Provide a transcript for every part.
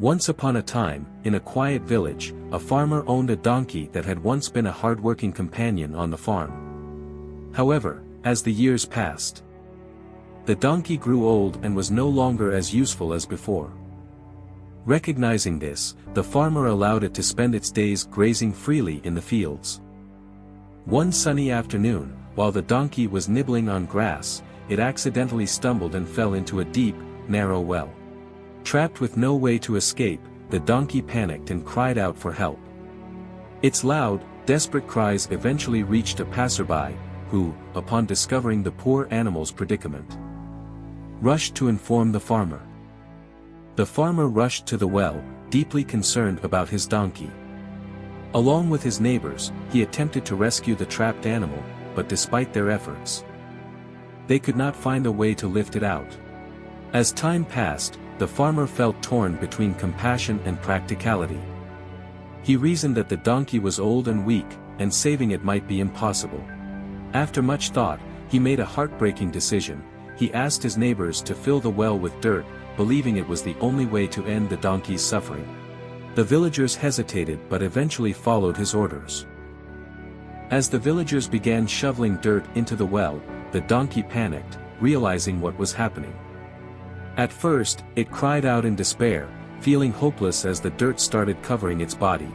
Once upon a time, in a quiet village, a farmer owned a donkey that had once been a hard-working companion on the farm. However, as the years passed, the donkey grew old and was no longer as useful as before. Recognizing this, the farmer allowed it to spend its days grazing freely in the fields. One sunny afternoon, while the donkey was nibbling on grass, it accidentally stumbled and fell into a deep, narrow well. Trapped with no way to escape, the donkey panicked and cried out for help. Its loud, desperate cries eventually reached a passerby, who, upon discovering the poor animal's predicament, rushed to inform the farmer. The farmer rushed to the well, deeply concerned about his donkey. Along with his neighbors, he attempted to rescue the trapped animal, but despite their efforts, they could not find a way to lift it out. As time passed, the farmer felt torn between compassion and practicality. He reasoned that the donkey was old and weak, and saving it might be impossible. After much thought, he made a heartbreaking decision. He asked his neighbors to fill the well with dirt, believing it was the only way to end the donkey's suffering. The villagers hesitated but eventually followed his orders. As the villagers began shoveling dirt into the well, the donkey panicked, realizing what was happening. At first, it cried out in despair, feeling hopeless as the dirt started covering its body.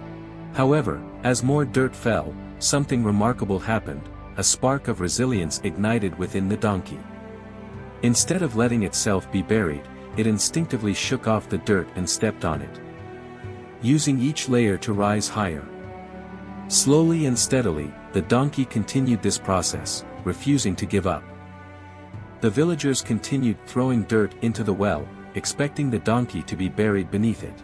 However, as more dirt fell, something remarkable happened. A spark of resilience ignited within the donkey. Instead of letting itself be buried, it instinctively shook off the dirt and stepped on it, using each layer to rise higher. Slowly and steadily, the donkey continued this process, refusing to give up. The villagers continued throwing dirt into the well, expecting the donkey to be buried beneath it.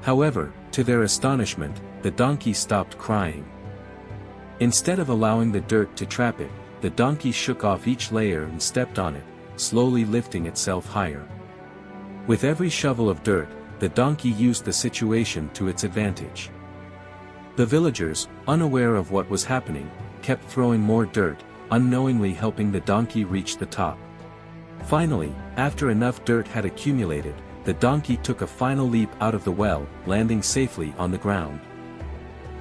However, to their astonishment, the donkey stopped crying. Instead of allowing the dirt to trap it, the donkey shook off each layer and stepped on it, slowly lifting itself higher. With every shovel of dirt, the donkey used the situation to its advantage. The villagers, unaware of what was happening, kept throwing more dirt, unknowingly helping the donkey reach the top. Finally, after enough dirt had accumulated, the donkey took a final leap out of the well, landing safely on the ground.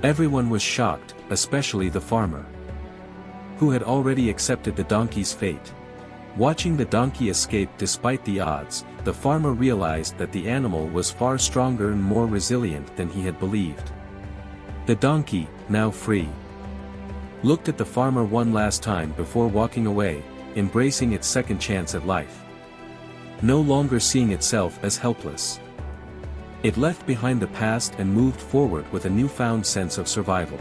Everyone was shocked, especially the farmer, who had already accepted the donkey's fate. Watching the donkey escape despite the odds, the farmer realized that the animal was far stronger and more resilient than he had believed. The donkey, now free, looked at the farmer one last time before walking away, embracing its second chance at life. No longer seeing itself as helpless, it left behind the past and moved forward with a newfound sense of survival.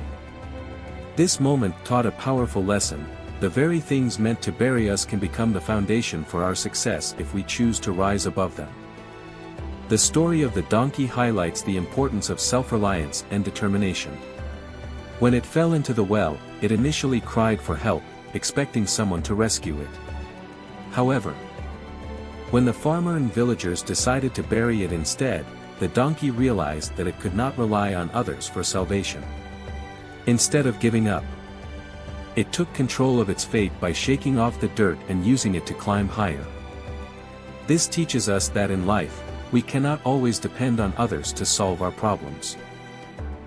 This moment taught a powerful lesson. The very things meant to bury us can become the foundation for our success if we choose to rise above them. The story of the donkey highlights the importance of self-reliance and determination. When it fell into the well, it initially cried for help, expecting someone to rescue it. However, when the farmer and villagers decided to bury it instead, the donkey realized that it could not rely on others for salvation. Instead of giving up, it took control of its fate by shaking off the dirt and using it to climb higher. This teaches us that in life, we cannot always depend on others to solve our problems.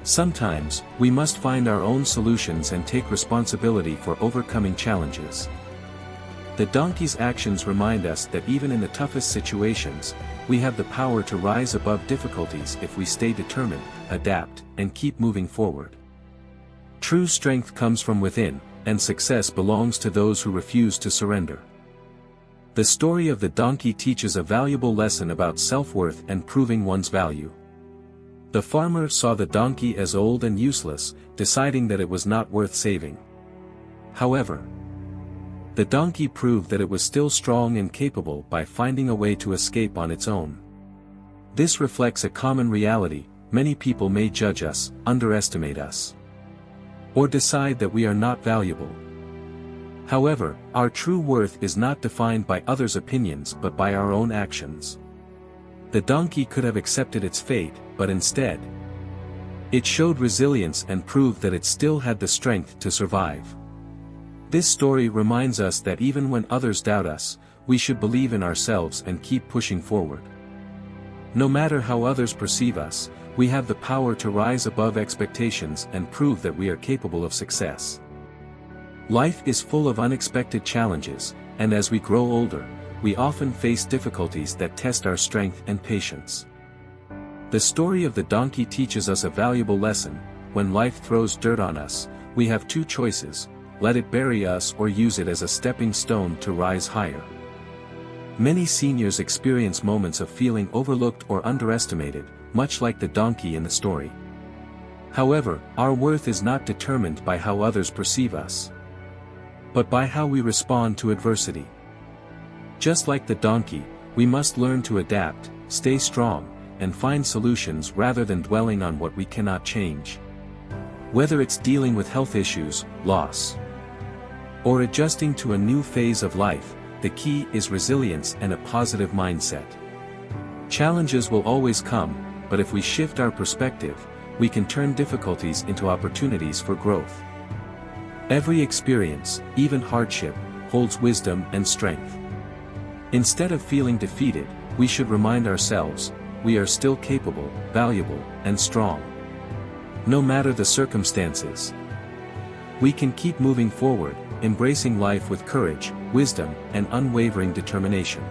Sometimes, we must find our own solutions and take responsibility for overcoming challenges. The donkey's actions remind us that even in the toughest situations, we have the power to rise above difficulties if we stay determined, adapt, and keep moving forward. True strength comes from within, and success belongs to those who refuse to surrender. The story of the donkey teaches a valuable lesson about self-worth and proving one's value. The farmer saw the donkey as old and useless, deciding that it was not worth saving. However, the donkey proved that it was still strong and capable by finding a way to escape on its own. This reflects a common reality. Many people may judge us, underestimate us, or decide that we are not valuable. However, our true worth is not defined by others' opinions but by our own actions. The donkey could have accepted its fate, but instead, it showed resilience and proved that it still had the strength to survive. This story reminds us that even when others doubt us, we should believe in ourselves and keep pushing forward. No matter how others perceive us, we have the power to rise above expectations and prove that we are capable of success. Life is full of unexpected challenges, and as we grow older, we often face difficulties that test our strength and patience. The story of the donkey teaches us a valuable lesson: when life throws dirt on us, we have two choices: let it bury us or use it as a stepping stone to rise higher. Many seniors experience moments of feeling overlooked or underestimated, much like the donkey in the story. However, our worth is not determined by how others perceive us, but by how we respond to adversity. Just like the donkey, we must learn to adapt, stay strong, and find solutions rather than dwelling on what we cannot change. Whether it's dealing with health issues, loss, or adjusting to a new phase of life, the key is resilience and a positive mindset. Challenges will always come, but if we shift our perspective, we can turn difficulties into opportunities for growth. Every experience, even hardship, holds wisdom and strength. Instead of feeling defeated, we should remind ourselves, we are still capable, valuable, and strong. No matter the circumstances, we can keep moving forward, embracing life with courage, wisdom, and unwavering determination.